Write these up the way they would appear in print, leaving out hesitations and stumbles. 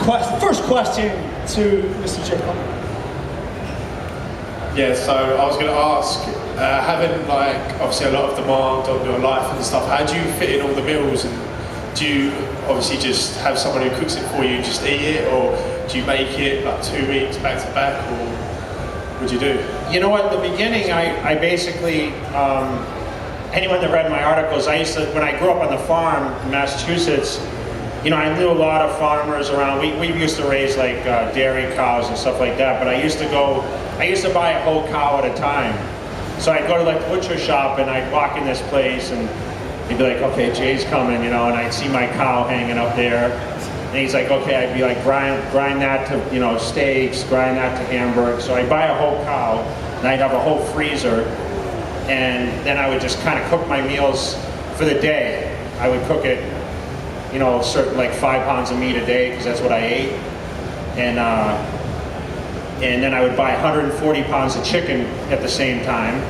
First question to Mr. Jacob. Yeah, so I was going to ask, having like obviously a lot of demand on your life and stuff, how do you fit in all the meals? And do you obviously just have someone who cooks it for you, just eat it, or do you make it like 2 weeks back to back, or what do you do? You know what, in the beginning, I basically, anyone that read my articles, I used to, when I grew up on the farm in Massachusetts, you know, I knew a lot of farmers around. We used to raise like dairy cows and stuff like that, but I used to buy a whole cow at a time. So I'd go to like the butcher shop and I'd walk in this place and he'd be like, okay, Jay's coming, you know, and I'd see my cow hanging up there. And he's like, okay, I'd be like, grind that to, you know, steaks, grind that to hamburgers. So I'd buy a whole cow and I'd have a whole freezer. And then I would just kind of cook my meals for the day. I would cook it, you know, certain like 5 pounds of meat a day because that's what I ate. And then I would buy 140 pounds of chicken at the same time.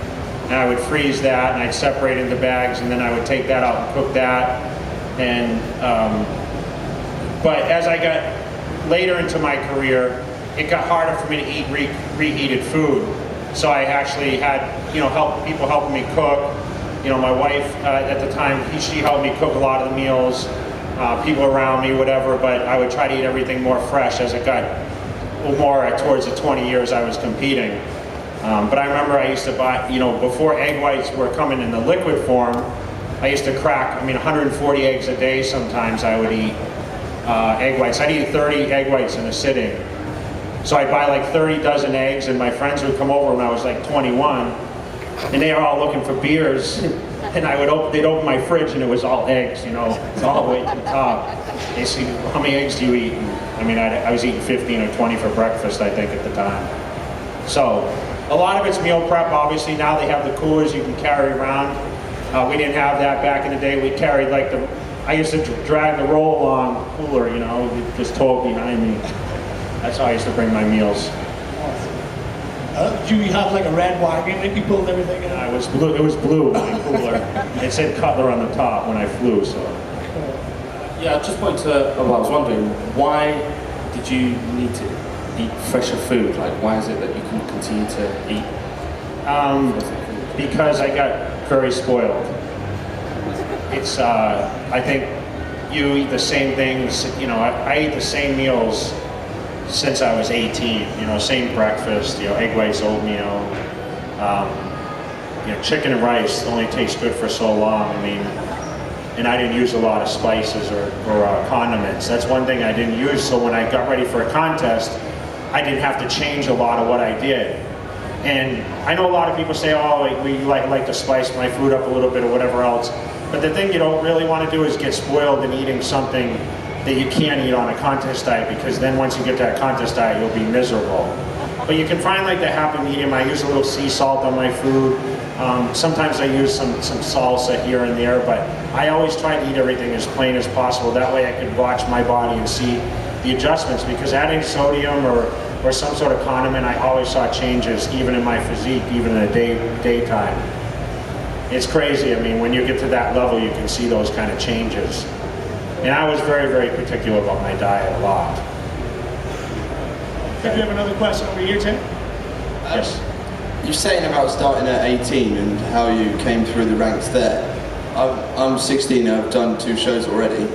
And I would freeze that and I'd separate it into bags and then I would take that out and cook that. And, but as I got later into my career, it got harder for me to eat reheated food. So I actually had, you know, people helping me cook. You know, my wife at the time, she helped me cook a lot of the meals. People around me, whatever, but I would try to eat everything more fresh as it got more towards the 20 years I was competing. But I remember I used to buy, you know, before egg whites were coming in the liquid form, I used to crack, 140 eggs a day sometimes I would eat egg whites. I'd eat 30 egg whites in a sitting. So I'd buy like 30 dozen eggs and my friends would come over when I was like 21 and they were all looking for beers. And they'd open my fridge and it was all eggs, you know, it's all the way to the top. They say, how many eggs do you eat? And, I was eating 15 or 20 for breakfast, I think, at the time. So, a lot of it's meal prep. Obviously, now they have the coolers you can carry around. We didn't have that back in the day. We carried like I used to drag the roll-on cooler, you know, just towed behind me. That's how I used to bring my meals. Do you have like a red wagon that you pulled everything out? It was blue, my cooler. It said Cutler on the top when I flew, so. Yeah, I just wanted to, I was wondering, why did you need to eat fresher food? Like, why is it that you can continue to eat? Because I got very spoiled. It's, I think you eat the same things, you know, I eat the same meals since I was 18, you know, same breakfast, you know, egg whites, oatmeal, you know, chicken and rice only tastes good for so long. And I didn't use a lot of spices or condiments. That's one thing I didn't use, so when I got ready for a contest, I didn't have to change a lot of what I did. And I know a lot of people say, oh, we like to spice my food up a little bit or whatever else, but the thing you don't really want to do is get spoiled in eating something that you can't eat on a contest diet, because then once you get to that contest diet, you'll be miserable. But you can find like the happy medium. I use a little sea salt on my food. Sometimes I use some salsa here and there, but I always try to eat everything as plain as possible. That way I can watch my body and see the adjustments, because adding sodium or some sort of condiment, I always saw changes, even in my physique, even in the daytime. It's crazy. When you get to that level, you can see those kind of changes. And I was very, very particular about my diet a lot. Do you have another question over here, Tim? Yes. You're saying about starting at 18 and how you came through the ranks there. I'm 16 and I've done 2 shows already.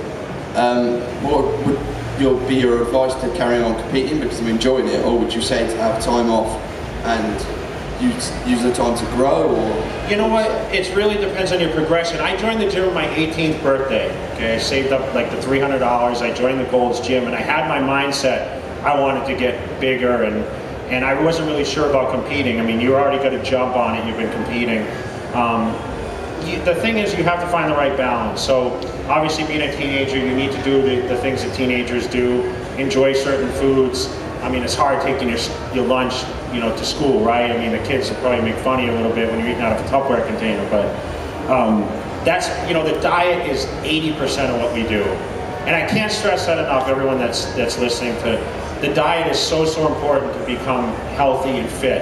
What would be your advice to carrying on competing because I'm enjoying it, or would you say to have time off and use the time to grow? Or? You know what, it really depends on your progression. I joined the gym on my 18th birthday. Okay, I saved up like the $300, I joined the Gold's Gym, and I had my mindset, I wanted to get bigger, and I wasn't really sure about competing. You already got to jump on it, you've been competing. The thing is, you have to find the right balance. So obviously being a teenager, you need to do the things that teenagers do, enjoy certain foods. It's hard taking your lunch, to school, right? The kids will probably make fun of you a little bit when you're eating out of a Tupperware container, but that's, the diet is 80% of what we do. And I can't stress that enough, everyone that's listening to, the diet is so important to become healthy and fit.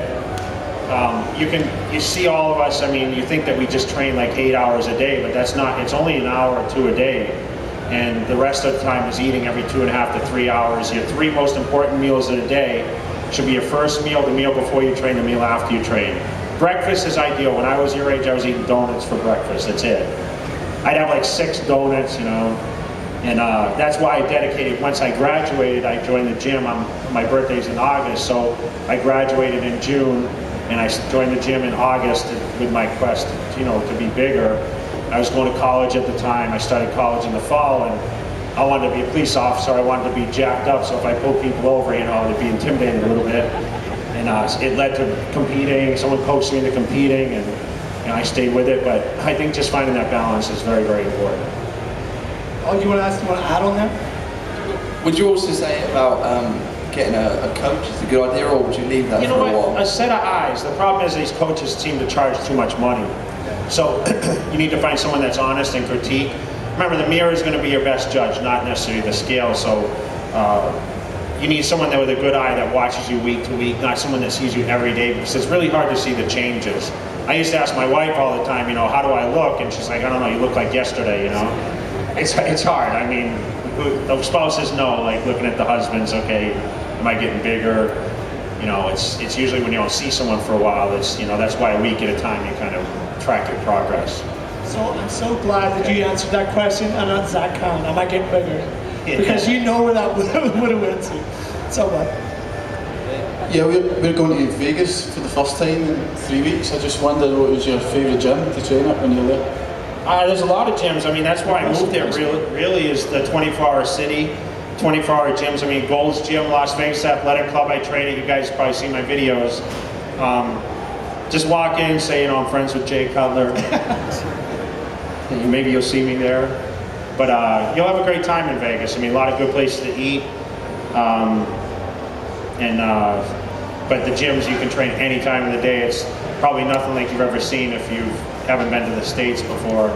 You see all of us, you think that we just train like 8 hours a day, but that's not, it's only an hour or 2 a day. and the rest of the time is eating every 2.5 to 3 hours. Your 3 most important meals in a day should be your first meal, the meal before you train, the meal after you train. Breakfast is ideal. When I was your age, I was eating donuts for breakfast, that's it. I'd have like 6 donuts, you know, and that's why I dedicated, once I graduated, I joined the gym. My birthday's in August, so I graduated in June, and I joined the gym in August with my quest, you know, to be bigger. I was going to college at the time. I started college in the fall, and I wanted to be a police officer. I wanted to be jacked up, so if I pulled people over, you know, they'd be intimidated a little bit. And it led to competing. Someone coached me into competing, and you know, I stayed with it. But I think just finding that balance is very, very important. Oh, you want to add on that? Would you also say about getting a coach is a good idea, or would you leave that You know for a what? while? A set of eyes. The problem is these coaches seem to charge too much money. So you need to find someone that's honest and critique. Remember, the mirror is going to be your best judge, not necessarily the scale. So you need someone that with a good eye that watches you week to week, not someone that sees you every day, because it's really hard to see the changes. I used to ask my wife all the time, you know, how do I look? And she's like, I don't know, you look like yesterday, you know? It's hard. I mean, the spouses know, like looking at the husbands, okay, am I getting bigger? You know, it's usually when you don't see someone for a while, it's, you know, that's why a week at a time you kind of track your progress. So I'm so glad that you answered that question, and not Zach Khan. Am I getting bigger? Because you know where that would have went to. So what? Yeah, we're going to Vegas for the first time in 3 weeks. I just wondered what was your favourite gym to train at when you're there? There's a lot of gyms. I mean, that's why I moved there. Really is the 24-hour city, 24-hour gyms. I mean, Gold's Gym, Las Vegas Athletic Club. I train at. You guys probably see my videos. Just walk in, say, you know, I'm friends with Jay Cutler. Maybe you'll see me there. But you'll have a great time in Vegas. I mean, a lot of good places to eat. But the gyms, you can train any time of the day. It's probably nothing like you've ever seen if you haven't been to the States before.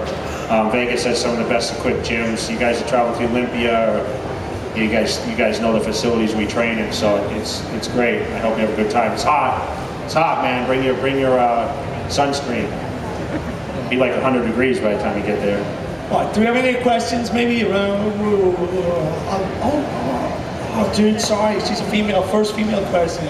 Vegas has some of the best equipped gyms. You guys have traveled to Olympia, or you guys know the facilities we train in, so it's great. I hope you have a good time. It's hot, man. Bring your sunscreen. It'll be like 100 degrees by the time you get there. What? Do we have any questions? Maybe around. Oh, dude, sorry. She's a female. First female question.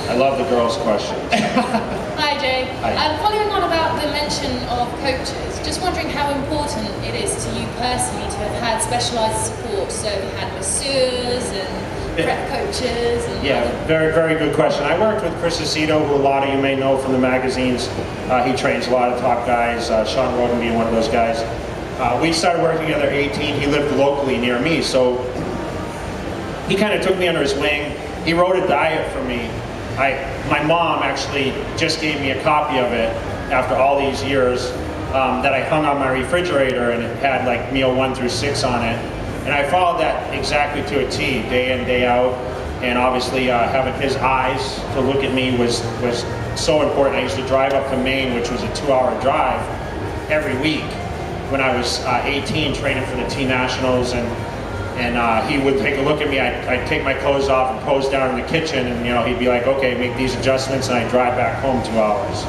I love the girls' questions. Hi, Jay. Hi. Following on about the mention of coaches, just wondering how important it is to you personally to have had specialised support. So you had masseurs and prep coaches. And Yeah, very, very good question. I worked with Chris Aceto, who a lot of you may know from the magazines. He trains a lot of top guys, Sean Roden being one of those guys. We started working together at 18. He lived locally near me, so he kind of took me under his wing. He wrote a diet for me. My mom actually just gave me a copy of it after all these years that I hung on my refrigerator, and it had like meal 1 through 6 on it. And I followed that exactly to a T, day in, day out. And obviously having his eyes to look at me was so important. I used to drive up to Maine, which was a 2-hour drive every week when I was 18, training for the T-Nationals, and he would take a look at me. I'd take my clothes off and pose down in the kitchen, and you know, he'd be like, okay, make these adjustments, and I'd drive back home 2 hours.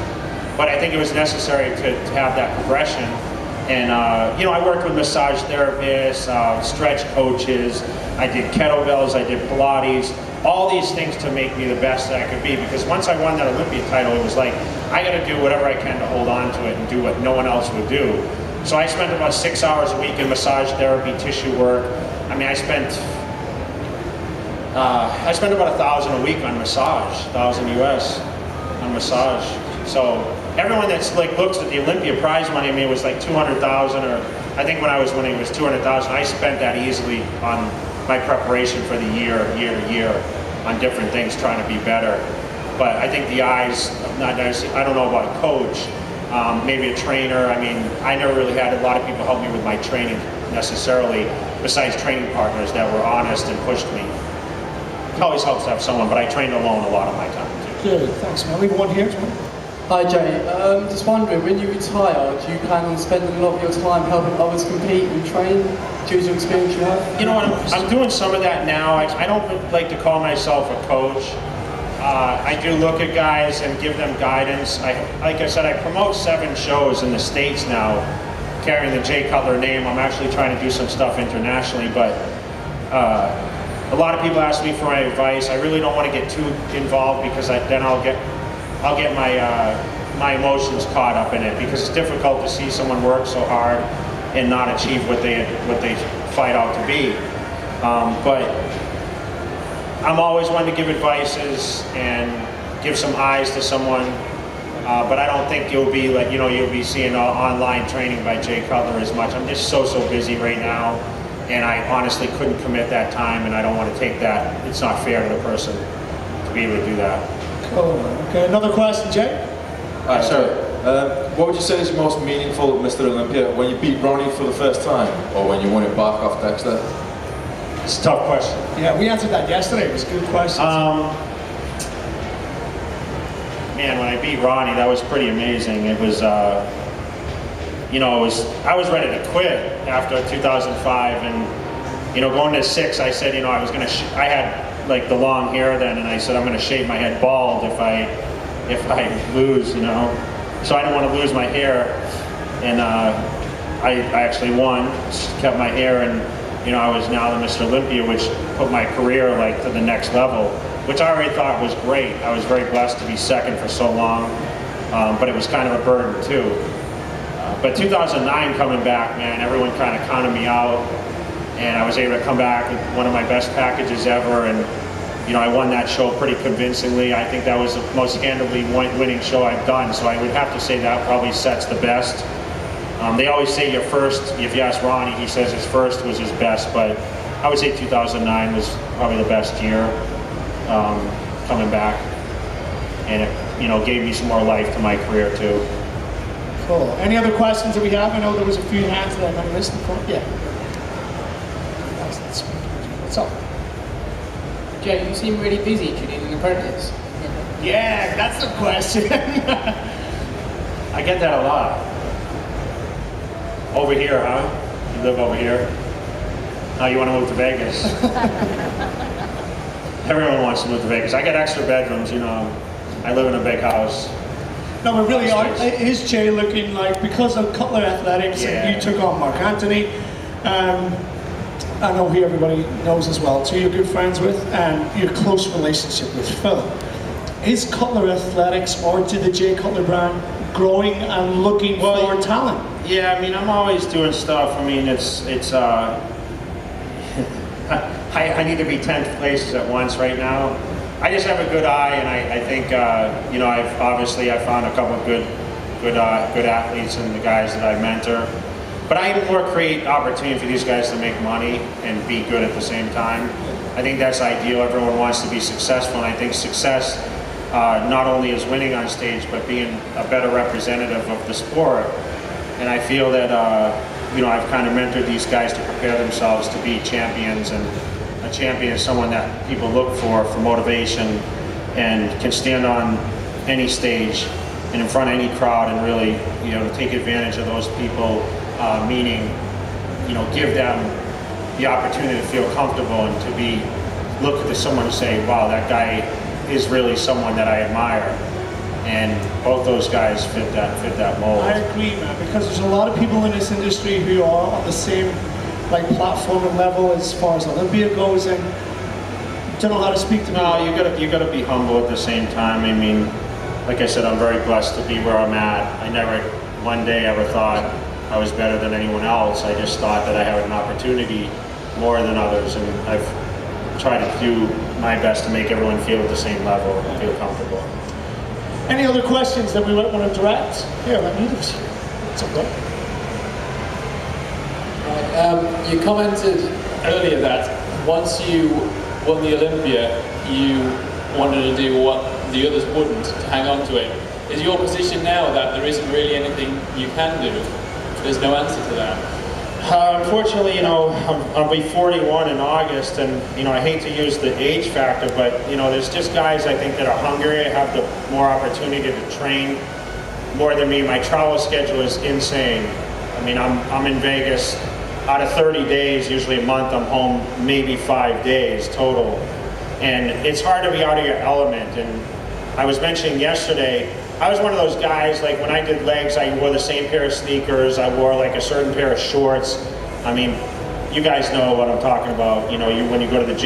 But I think it was necessary to have that progression. And you know, I worked with massage therapists, stretch coaches, I did kettlebells, I did Pilates, all these things to make me the best that I could be, because once I won that Olympia title, it was like, I gotta do whatever I can to hold on to it and do what no one else would do. So I spent about 6 hours a week in massage therapy, tissue work. I mean, I spent about $1,000 a week on massage, $1,000 US on massage. So everyone that's like looks at the Olympia prize money, I mean, it was like 200,000, or I think when I was winning it was 200,000. I spent that easily on my preparation for the year to year, on different things, trying to be better. But I think the eyes, not necessarily, I don't know about a coach, maybe a trainer. I mean, I never really had a lot of people help me with my training necessarily, besides training partners that were honest and pushed me. It always helps to have someone, but I trained alone a lot of my time too. Good, thanks, man. Leave one here. Hi Jay, just wondering, when you retire, do you plan on spending a lot of your time helping others compete and train due to experience you have? You know what, I'm doing some of that now. I don't like to call myself a coach. I do look at guys and give them guidance. Like I said, I promote 7 shows in the States now, carrying the Jay Cutler name. I'm actually trying to do some stuff internationally, but a lot of people ask me for my advice. I really don't want to get too involved because then I'll get my emotions caught up in it, because it's difficult to see someone work so hard and not achieve what they fight out to be. But I'm always one to give advices and give some eyes to someone. But I don't think you'll be you'll be seeing online training by Jay Cutler as much. I'm just so busy right now, and I honestly couldn't commit that time, and I don't want to take that. It's not fair to the person to be able to do that. Cool. Okay, another question, Jay? Hi, sorry. What would you say is your most meaningful Mr. Olympia? When you beat Ronnie for the first time, or when you won it back off Dexter? It's a tough question. Yeah, we answered that yesterday. It was a good question. Man, when I beat Ronnie, that was pretty amazing. It was, I was ready to quit after 2005, and going to 6, I said, I was gonna. I had like the long hair then, and I said I'm gonna shave my head bald if I lose, So I didn't want to lose my hair, and I actually won, kept my hair, and I was now the Mr. Olympia, which put my career like to the next level, which I already thought was great. I was very blessed to be second for so long, but it was kind of a burden too. But 2009 coming back, man, everyone kind of counted me out, and I was able to come back with one of my best packages ever, and I won that show pretty convincingly. I think that was the most handily winning show I've done, so I would have to say that probably sets the best. They always say your first, if you ask Ronnie, he says his first was his best, but I would say 2009 was probably the best year coming back, and it gave me some more life to my career too. Cool. Any other questions that we have? I know there was a few hands that I might have missed in front. Yeah. What's up? Jay, you seem really busy. Do you need an apprentice? Yeah, that's the question. I get that a lot. Over here, huh? You live over here? Oh, you want to move to Vegas? Everyone wants to move to Vegas. I got extra bedrooms, I live in a big house. No, but really, is Jay looking like, because of Cutler Athletics, and you took on Mark Anthony, I know who everybody knows as well, too, you're good friends with, and your close relationship with Phil. Is Cutler Athletics, or to the Jay Cutler brand, growing and looking for talent? Yeah, I'm always doing stuff. It's I need to be 10 places at once right now. I just have a good eye, and I think, I found a couple of good athletes and the guys that I mentor. But I more create opportunity for these guys to make money and be good at the same time. I think that's ideal. Everyone wants to be successful, and I think success not only is winning on stage, but being a better representative of the sport. And I feel that I've kind of mentored these guys to prepare themselves to be champions, and a champion is someone that people look for motivation and can stand on any stage and in front of any crowd and really, to take advantage of those people. Meaning, give them the opportunity to feel comfortable and to look at someone and say, wow, that guy is really someone that I admire. And both those guys fit that mold. I agree, man, because there's a lot of people in this industry who are on the same platform and level as far as Olympia goes, and don't know how to speak to No, you gotta be humble at the same time. Like I said, I'm very blessed to be where I'm at. I never one day ever thought I was better than anyone else. I just thought that I had an opportunity more than others, and I've tried to do my best to make everyone feel at the same level and feel comfortable. Any other questions that we might want to direct? Here, let me do this. It's okay. You commented earlier that once you won the Olympia, you wanted to do what the others wouldn't, to hang on to it. Is your position now that there isn't really anything you can do? There's no answer to that. Unfortunately, I'll be 41 in August, and I hate to use the age factor, but there's just guys I think that are hungry, have the more opportunity to train more than me. My travel schedule is insane. I'm in Vegas. Out of 30 days, usually a month, I'm home maybe 5 days total, and it's hard to be out of your element. And I was mentioning yesterday, I was one of those guys, like when I did legs, I wore the same pair of sneakers, I wore like a certain pair of shorts. I mean, you guys know what I'm talking about. You know, when you go to the gym,